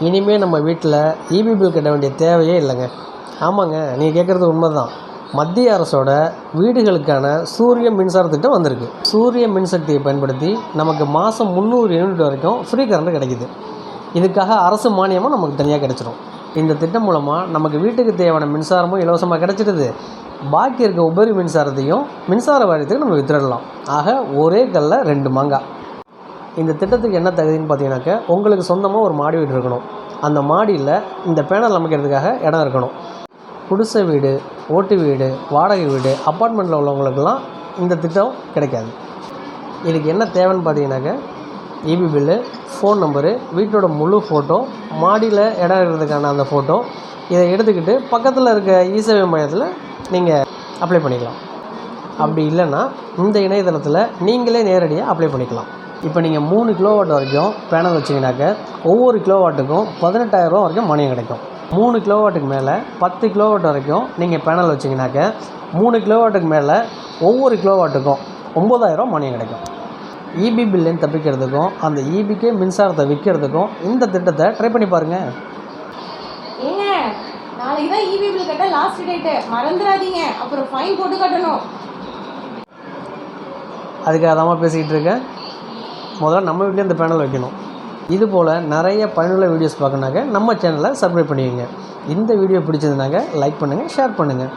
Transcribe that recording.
இனிமேல் நம்ம வீட்டில் ஈபி பில் கட்ட வேண்டிய தேவையே இல்லைங்க. ஆமாங்க, நீங்கள் கேட்குறது உண்மை தான். மத்திய அரசோட வீடுகளுக்கான சூரிய மின்சார திட்டம் வந்திருக்கு. சூரிய மின்சக்தியை பயன்படுத்தி நமக்கு மாதம் 300 யூனிட் வரைக்கும் ஃப்ரீ கரண்ட் கிடைக்கிது. இதுக்காக அரசு மானியமும் நமக்கு தனியாக கிடைச்சிடும். இந்த திட்டம் மூலமாக நமக்கு வீட்டுக்கு தேவையான மின்சாரமும் இலவசமாக கிடைச்சிடுது. பாக்கி இருக்க உபரி மின்சாரத்தையும் மின்சார வாரியத்துக்கு நம்ம வித்துடலாம். ஆக ஒரே கல்ல 2 மாங்காய். இந்த திட்டத்துக்கு என்ன தகுதின்னு பார்த்தீங்கன்னாக்க, உங்களுக்கு சொந்தமாக ஒரு மாடி வீடு இருக்கணும். அந்த மாடியில் இந்த பேனல் அமைக்கிறதுக்காக இடம் இருக்கணும். குடிசை வீடு, ஓட்டு வீடு, வாடகை வீடு, அப்பார்ட்மெண்ட்டில் உள்ளவங்களுக்கெல்லாம் இந்த திட்டம் கிடைக்காது. இதுக்கு என்ன தேவைன்னு பார்த்தீங்கன்னாக்க, ஈபி பில்லு, ஃபோன் நம்பரு, வீட்டோட முழு ஃபோட்டோ, மாடியில் இடம் இருக்கிறதுக்கான அந்த ஃபோட்டோ, இதை எடுத்துக்கிட்டு பக்கத்தில் இருக்க இ-சேவை மையத்தில் நீங்கள் அப்ளை பண்ணிக்கலாம். அப்படி இல்லைன்னா இந்த இணையதளத்தில் நீங்களே நேரடியாக அப்ளை பண்ணிக்கலாம். இப்போ நீங்கள் 3 கிலோவாட் வரைக்கும் பேனல் வச்சிங்கனாக்க ஒவ்வொரு கிலோவாட்டுக்கும் 18,000 ரூபா வரைக்கும் மானியம் கிடைக்கும். 3 கிலோவாட்டுக்கு மேலே 10 கிலோவாட் வரைக்கும் நீங்கள் பேனல் வச்சிங்கனாக்க 3 கிலோவாட்டுக்கு மேலே ஒவ்வொரு கிலோவாட்டுக்கும் 9,000 ரூபா மானியம் கிடைக்கும். ஈபி பில்லுன்னு தப்பிக்கிறதுக்கும் அந்த ஈபிக்கே மின்சாரத்தை விற்கிறதுக்கும் இந்த திட்டத்தை ட்ரை பண்ணி பாருங்கள். ஏங்க, நாளைக்கு தான் ஈபி பில் கட்ட லாஸ்ட் டேட்டு, மறந்துடாதீங்க. அப்புறம் ஃபைன் போட்டு கட்டணும். அதுக்காக தான் பேசிக்கிட்டு இருக்கேன். முதல்ல நம்ம வீட்டில் இந்த பேனல் வைக்கணும். இதுபோல் நிறைய பயனுள்ள வீடியோஸ் பார்க்கணுனாக்க நம்ம சேனலை சப்ஸ்கிரைப் பண்ணிக்கோங்க. இந்த வீடியோ பிடிச்சதுனாக்க லைக் பண்ணுங்கள், ஷேர் பண்ணுங்கள்.